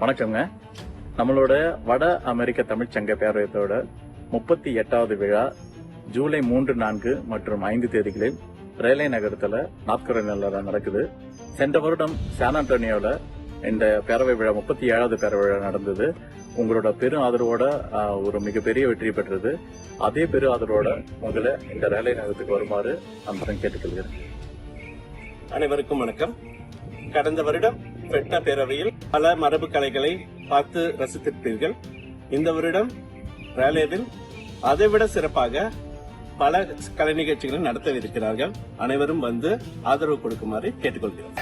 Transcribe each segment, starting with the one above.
வணக்கங்க. நம்மளோட வட அமெரிக்க தமிழ்ச்சங்க பேரவையத்தோட 38வது விழா ஜூலை 3, 4 மற்றும் 5 தேதிகளில் ரேலே நகரத்துல நார்த் கரோலினால நடக்குது. சென்ற வருடம் சான் ஆண்டோனியோல இந்த பேரவை விழா 37வது பேரவை விழா நடந்தது. உங்களோட பெரும் ஆதரவோட ஒரு மிகப்பெரிய வெற்றி பெற்றது. அதே பெரும் ஆதரவோட உங்களை இந்த ரேலே நகரத்துக்கு வருமாறு நான் கேட்டுக்கொள்கிறேன். அனைவருக்கும் வணக்கம். கடந்த வருடம் பெட்ட பேரவையில் பல மரபு கலைகளை பார்த்து ரசித்திருப்பீர்கள். இந்த வருடம் ரேலேவில் அதைவிட சிறப்பாக பல கலை நிகழ்ச்சிகளை நடத்தவிருக்கிறார்கள். அனைவரும் வந்து ஆதரவு கொடுக்குமாறு கேட்டுக்கொள்கிறோம்.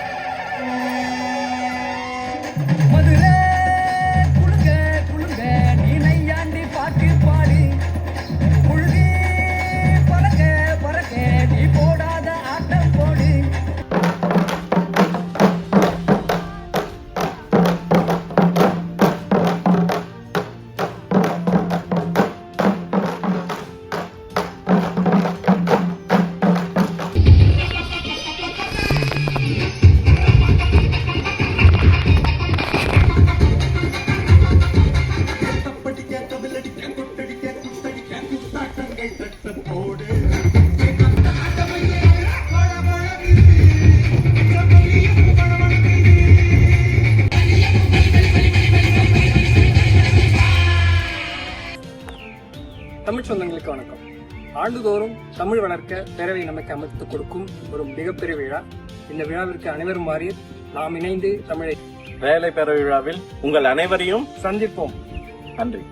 தமிழ் சொந்தங்களுக்கு வணக்கம். ஆண்டுதோறும் தமிழ் வளர்க்க பேரவை நமக்கு அமைத்துக் கொடுக்கும் ஒரு மிகப்பெரிய விழா. இந்த விழாவிற்கு அனைவரும் மாறி நாம் இணைந்து தமிழை ரேலே பேரவை விழாவில் உங்கள் அனைவரையும் சந்திப்போம். நன்றி.